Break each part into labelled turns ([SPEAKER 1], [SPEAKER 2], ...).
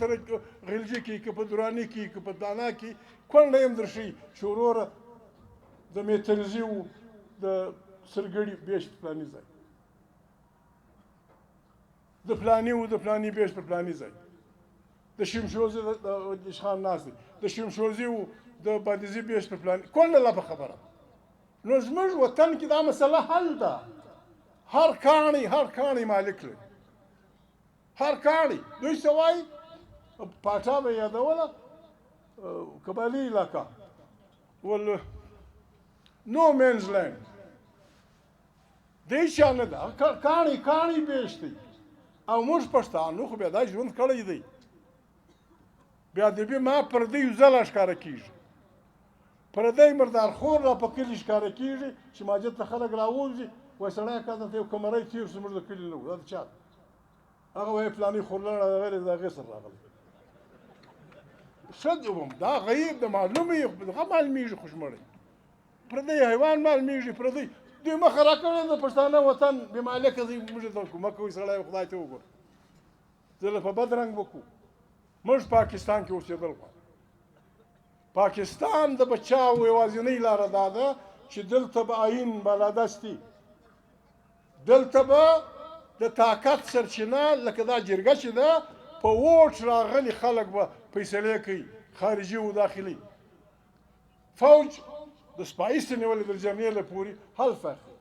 [SPEAKER 1] غلجي کې که په دراني کې که په دانا کې کونډه یم درښي چې وروره د میترزي و د سرګړي بیش په فلاني ځای د فلاني و د فلاني بیش په فلاني ځای د شمشوزي د اشخان ناست دی د شمشوزي و د بادزي بیش په فلاني کونډه لا په خبره نو زموږ وطن کې دا مسله حل ده هر کاڼي مالک لري هر کاڼي دوی څه وایي پاچا به یادوله قبایلي علاقه ول نو مینز لینډ دی چا نه ده کاڼي بیش دی او موږ پښتانو خو بیا دا ژوند کړی دی بیا د بیا ما پردیو ځله ښکاره کېږي پردی مردارخور را په کلي ښکاره کېږي چې ماجد ته خلک راووځي وایي سړی که دلته یو کمری تېر شو زموږ د کلي نه و دا د چا هغه وایي فلاني خورلڼ راغلی د هغې سره راغلی ښه وم دا غیب د معلومه یې هغه معلومېږي خوشمړی پردی حیوان معلومېږي پردی دوی مخه را کړی د پښتانه وطن بې مالکه دی موږ ته مه کوئ سړی خدای ته وګوره زه په بد رنګ وکړو موږ پاکستان کې اوسېدل غواړو پاکستان د بچاو یوازینۍ لاره دا ده چې دلته به آیین بالادستي دلته به د طاقت سرچینه لکه دا جرګه چې ده په ووټ راغلي خلک به فیصلې کوي خارجي و داخلي فوج د سپایي څخه نیولې د جرنیله پورې حلف اخلي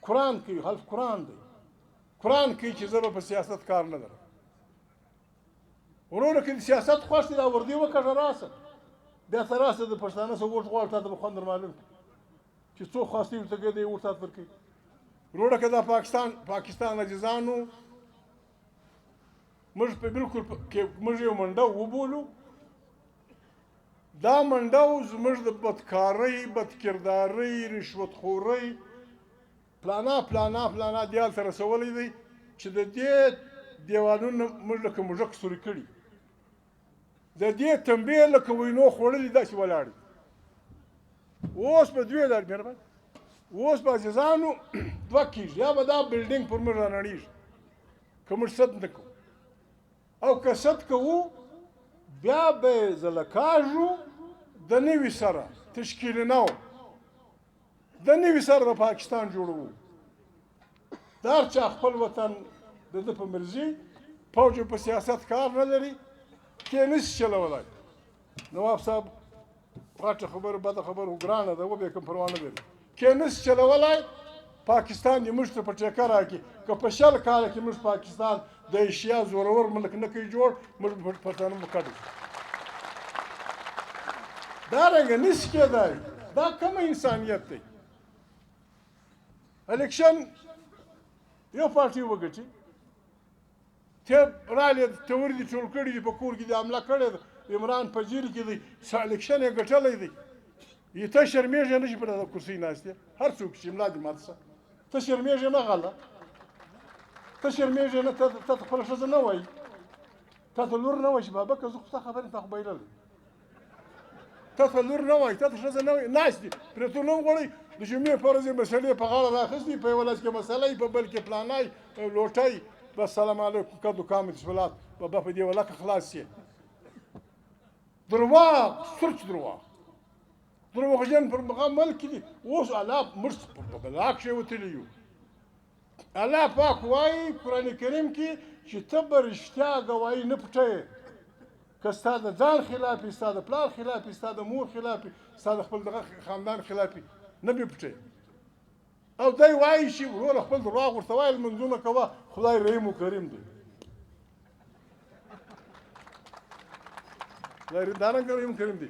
[SPEAKER 1] قرآن کوي حلف قرآن دی قرآن کوي چې زه به په سیاست کار نه لرم وروره که د سیاست خوښ دی دا وردي وکړه راسه بیا ته راسه د پښتانه څه ووټ غواړه تا ته به خوند در معلوم کړي چې څوک خواستي ورته کوي دی ووټ تاته ورکوي وروره که دا پاکستان عزیزانو موږ په بلکل موږ یو منډه وبولو دا منډه زموږ د بدکارۍ بدکردارۍ رشوتخورۍ پلانا دیال ته رسولی دی چې د دې دیوالونه موږ لکه موږک سوري کړي د دې تنبې لکه وینو خوړلي داسې ولاړ دي اوس به دوی لار مهربان اوس به عزیزانو دوه کېږي یا به دا بلډینګ پر موږ رانړېږي که موږ سد نه کوو او که سد کوو بیا به زلکاږو د نوي سره تشکیل نو د نوي سره د پاکستان جوړوو دا هر چا خپل وطن د ده په مرضي پوج په سیاست کار نه لري کې نشي چلولی نواب صاحب غټه خبره بده خبره ګرانه ده وبې کوم پروا نه لري کې نشي چلولی پاکستان دې موږ ته په ټیکه راکړي که په شل کاله کې موږ پاکستان د ایشیا زورور ملک نه کوي جوړ موږ پښتانه وکړو دا رنګه نشي کېدای دا کوم انسانیت دی الیکشن یو پارټي وګټي ته رالې ته ور دي ټول کړي دي په کور کې د حمله کړې ده عمران په جیل کې دی الیکشن یې ګټلی دی یې ته شرمېږې نه شي په دغه کرسۍ ناست یې هر څوک چې ملا دې مات شه ته شرمېږې نه غله ته شرمېږې نه ته خپله ښځه نه وایي تا ته لور نه وایي چې بابکه زه خو ستا خبرې تا خو بایللی تا ته لور نه وایي تا ته ښځه نه وایي ناست دي پرېتو نه غواړئ د جمعې په ورځ یې مسلې په غاړه راخیستې په یوه لاس کې مسله په بل کې پلانای لوټی بس سلام علیکم کدو کامل صلات بابا په دې ولکه خلاص شي درواغ سرچ دروغجن پر مقام ملک دي اوس الله موږ په بلاک شی وتلی یو الله پاک وایي قرآن کریم کې چې ته به رښتیا ګوایي نه پټوې که ستا د ځان خلافي ستا د پلار خلافي ستا د مور خلافي ستا د خپل دغه خاندان خلافي نه به پټوې او دی وایي چې وروره خپل دروغ ورته وایي لمونځونه کوه خدای رحیم و کریم دی دارنګه رحیم کریم دی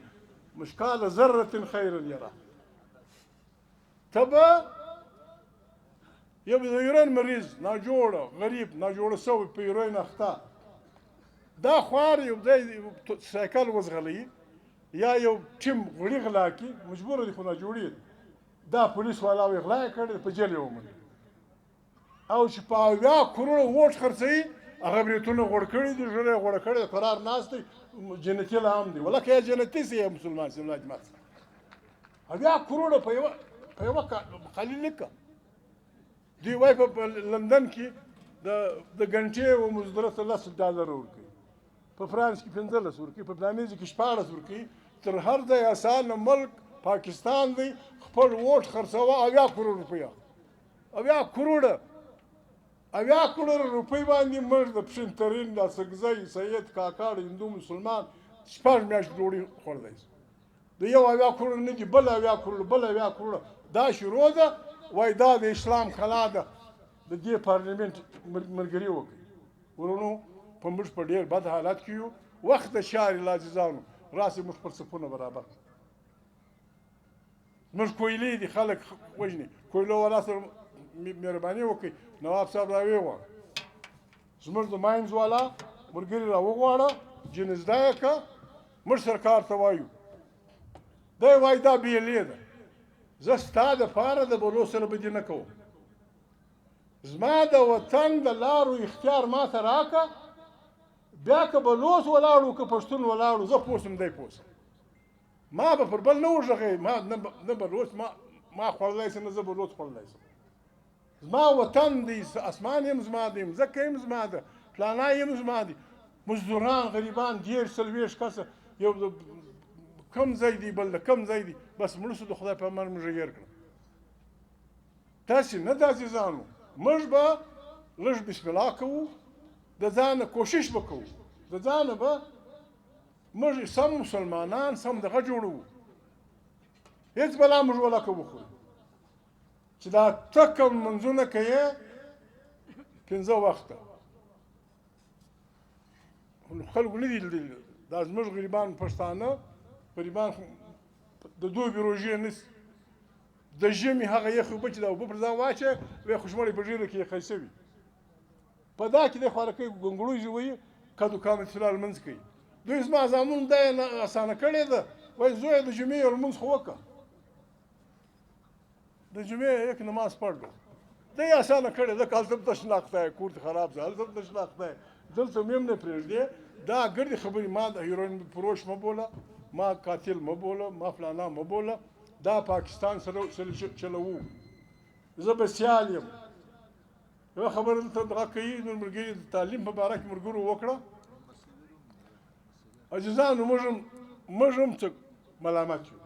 [SPEAKER 1] مشکال ذره خیر یرا ته به یو د یورین مریض ناجوړه غریب ناجوړه سوی په یورین اخته دا خوار یو دی سایکل وزغلی یا یو ټیم غړي غلا کی مجبور دي خو ناجوړي دا پولیس والا وی غلا کړی په جیل یې ومني او چې په اویا کروڑه ووټ خرڅوي هغه بریتونه غوړ کړي دي ژړی غوړ کړی قرار ناست دی جنتي لا هم دی ولکه یا جنتي سي یا مسلمان سي ملاج مات اویا کروڑه په یوه قلیل لیکه دوی وایي په لندن کې د ګنټې و مزدورۍ ته $10 ورکوي په فرانس کې 15 ورکوي، په پلانیزي کې 14 ورکوي. تر هر ځای اسانه ملک پاکستان دی. خپل ووټ خرڅوه 80 کروڑ روپیه، 80 کروڑ روپۍ باندې موږ د پښنترین د سګزی سید کاکاړ هندو مسلمان 6 میاشتې ډوډۍ خوړلی شو. د یو 80 کروڑ نه دي، بل 80 کروڑ، بل 80 کروڑ. دا شروع ده. وایي دا د اسلام کلا ده. د دې پارلیمنت ملګري وکړي. ورونو په موږ په ډېر بد حالت کې یو. وخت د شعر العزیزانو راسې موږ خپل صفونه برابر کړو. موږ کویلې دي خلک وژني. کویلو والا سره مهرباني وکړئ، نواب صاحب راویې غواړه، زموږ د ماینز والا ملګري راوغواړه، جنزده یې کړه، موږ سرکار ته وایو. دی وایي دا بیلې ده. زه ستا دپاره د بلو سره بدي نه کوم. زما د وطن د لارو اختیار ما ته راکړه. بیا که بلوڅ ولاړو که پښتون ولاړو، زه پوه سم دی پوه سم. ما به پر بل نه وږغوي. ما نه بلوڅ ما خوړلی سم، نه زه بلوڅ خوړلی سم. زما وطن دی، اسمان یم زما دی، مځکه یم زما ده، پلانای یم زما دی. مزدوران غریبان 30-40 کسه یو د کم ځای دی، بل د کم ځای دی. بس مړه شو، د خدای په امان موږ هېر کړه. تاسې نه د عزیزانو، موږ به لږ بسم الله کوو، د ځانه کوشش به کوو، د ځانه به موږ سم مسلمانان سم دغه جوړوو. هېڅ بلا موږ ولکه وخورو چې دا ټکه لمونځونه کوې 5 وخته. خلکو نه دي لیدلي. دا زموږ غریبان پښتانه غریبان د دوبي روژې نیسي. د ژمي هغه یخ اوبه چې دا اوبه پر ځان واچوې، وایي خوشمړی په ږیره کې یې ښایسته وي. په دا کې دی خوارکۍ ګنګړوزي وایي، کدو کامت فلال لمونځ کوي. دوی زما زامنو دا یې اسانه کړې ده. وایي زویه د جمعې یو لمونځ خو وکړه، د جمعې یک نماز پڑھ لو. دا یې اسانه کړې ده. که هلته هم تشناخته یې، کور دې خراب شه، هلته هم تشناخته یې، دلته هم نه پرېږدې. دا ګردې خبرې. ما د هیروین فروش مه بوله، ما قاتل مه بوله، ما فلانا مه بوله. دا پاکستان سره چلوو. زه به سیال یم. یوه خبره دلته دغه کوي، نور ملګري د تعلیم په باره کې ملګرو وکړه. عزیزانو موږ هم څه ملامت یو.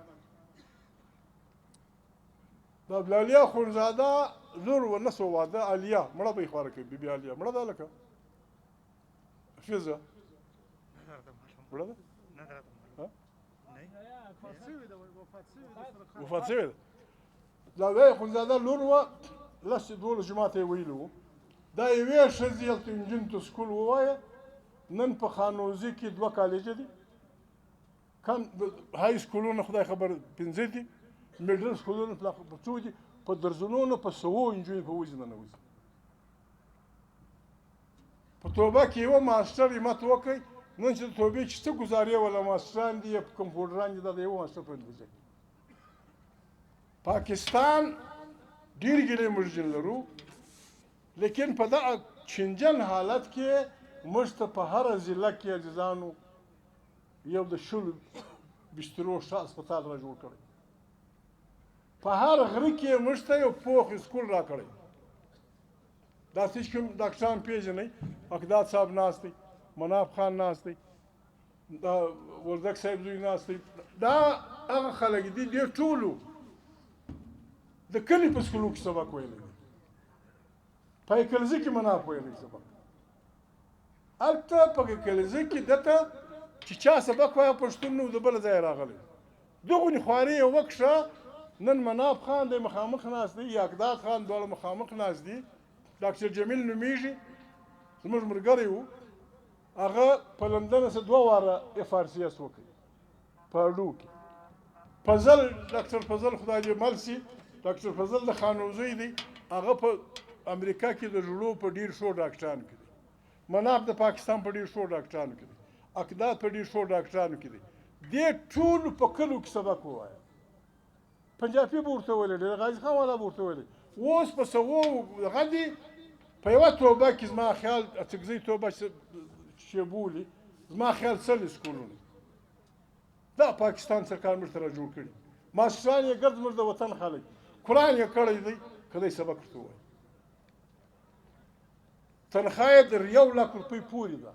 [SPEAKER 1] د عبدالعلي اخندزاده لور ونه سوه واده، عالیه مړه به یې خواره کوي. بي بي عالیه مړه ده لکه حفیظه مړه ده، وفات شوې ده. د عبدالعلي اخندزاده لور وه، 10-12 جماعته یې ویلي وو. دا یوې ښځې هلته نجونو ته سکول ووایه. نن په خانوزي کې 2 کالجه دي، کم های سکولونه خدای خبر 5 دي، میډل سکولونه په 2 دي. په درزنونو په 100 نجونې په وځي ننوځي. په توبه کې یوه ماسټر یې ماته وکړئ. نن چې د توبې چې څه ګزارې ولا ماسټران دي یا کمپوډران دي، دا د یوه ماسټر په اندازه کې. پاکستان ډېر ګیلې موږ جن لرو، لیکن په دغه چنجن حالت کې موږ ته په هره ضلع کې عزیزانو یو د 100 بسترو ښه هسپتال را جوړ کړی. په هر غره کې موږ ته یو پوخ سکول را کړی. دا څه کوم ډاکټران پېژنئ، اقداد صاحب ناست دی، مناف خان ناست دی، دا وردک صاحب زوی ناست دی. دا هغه خلک دي، دې ټولو د کلي په سکولو کې سبق ویلی دی. په کلزي کې مناف ویلی سبق. هلته په کلزي کې دته چې چا سبق وایه پښتون نو د بله ځای راغلی. دغونې خوارې یې وکړه. نن مناف خان دی مخامخ ناست دی، یا اقداد خان دواړه مخامخ ناست دي. ډاکټر جمیل نومیږي، زموږ ملګری و. هغه په لندن څه 2 واره FRCS وکړي په اډو کې. فضل ډاکټر فضل خدای دې مل سي، ډاکټر فضل د خانوزۍ دی. هغه په امریکا کې د زړو په ډېر ښو ډاکټرانو کې دی. مناف د پاکستان په ډېر ښو ډاکټرانو کې دی. اقداد په ډېر ښو ډاکټرانو کې دی. دې ټولو په کلو کې سبق ووایه. پنجابي به ورته ویلی، ډېر غازي خان والا به ورته ویلی. اوس په 100 دغه دي. په یوه توبه کې زما خیال اڅکزۍ توبه چې بولي، زما خیال 100 سکولونه. دا پاکستان سرکار موږ ته را جوړ کړي. ماسټران یې ګرد زموږ د وطن خلک، قرآن یې کړی دی، که دی سبق ورته ووایي. تنخواه یې د 1 لک روپۍ پورې ده.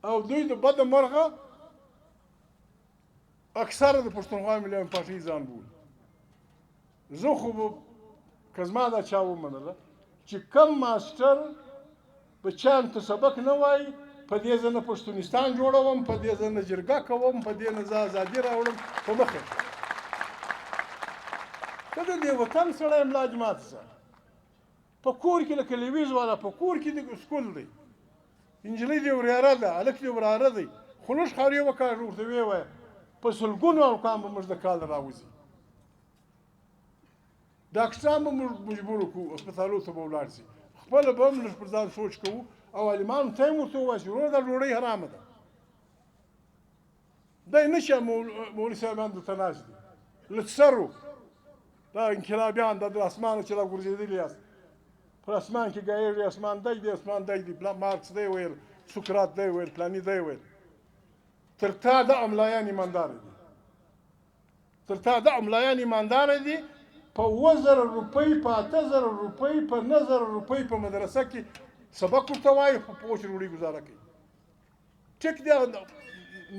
[SPEAKER 1] او دوی د بده مرغه اکثره د پښتونخوا ملي پارټۍ ځان بولي. زه خو به که زما دا چا ومنله چې کم ماسټر په چا ته سبق نه وایي په دې زه نه پښتونستان جوړوم، په دې زه نه جرګه کوم، په دې نه زه ازادي راوړم په مخه. ته د دې وطن سړی ملا جماعت سره په کور کې لکه لویز والا په کور کې د سکول دی، نجلۍ دې وراره ده، هلک دې وراره دی، خو لږ خاورې وکاږه ورته ویې وایه په سلګونو اوقام به موږ د کال راوځي. ډاکټران به موږ مجبور کړو هسپتالو ته به ولاړ شي، خپله به هم لږ پر ځان سوچ کوو او عالمانو ته هم ورته ووایو چې وروره دا ډوډۍ حرامه ده. دی نشي مولوي صاحبان دلته ناست دي لږ سر دا انقلابیان دا د اسمانه چې راغورځېدلي یاست، پر اسمان کې ګایېږي، اسمان دی دی، اسمان دی دی، مارکس دی ویل، سقراط دی ویل، فلاني دی ویل. تر تا د املایان ایمانداره دي، تر تا د املایان ایمانداره دي. په 2000 روپۍ په 8000 روپۍ په 9000 روپۍ په مدرسه کې سبق ورته وایي، خو په وچ ډوډۍ ګزاره کوي. ټیک دی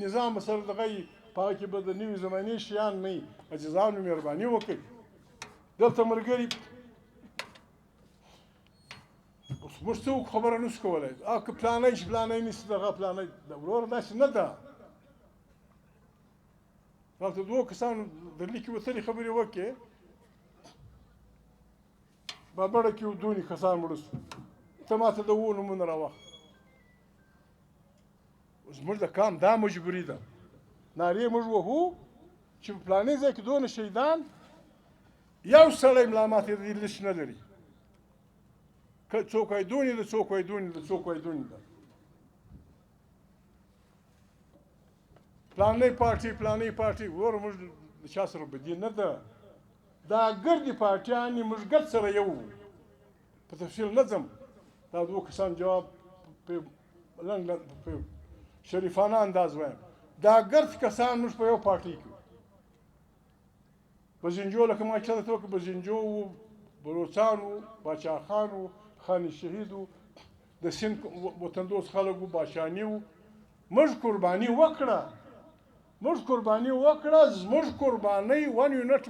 [SPEAKER 1] نظام سره دغه یي، په هغه کې به د نوې زمانې شیان نه وي. عزیزانو مهرباني وکړئ، دلته ملګري اوس موږ څوک خبره نشو کولی، که پلانی چې پلانی نیسي دغه پلانی وروره داسې نه ده. دلته دوو کسانو دلي کې وتلي خبرې وکړې، بابړه کې دونې کسان مړه شو، ته ماته د اوو نومونه راواخله. زموږ د کام دا مجبوري ده، نارې موږ وهو چې په پلاني ځای کې دونه شهیدان، یو سړی ملا ماتې د دې لیست نه لري، که څوک وایي دونې ده، څوک وایي دونې ده، څوک وایي دونې ده. پلانۍ پارټۍ وروره موږ د چا سره بدي نه ده، دا ګردې پارټیانې موږ ګرد سره یو وو. په تفصیل نه ځم، دا دوه کسان جواب په لنډ په شریفانه انداز وایم، دا ګرد کسان موږ په یو پارټۍ کې وو. بزنجو لکه ما چې درته وکړه، بزنجو وو، بلوڅان وو، باچا خان وو، خان شهید وو، د سیند وطندوس خلک وو، باشاني وو. موږ قرباني وکړه، زموږ قرباني 1 یونټ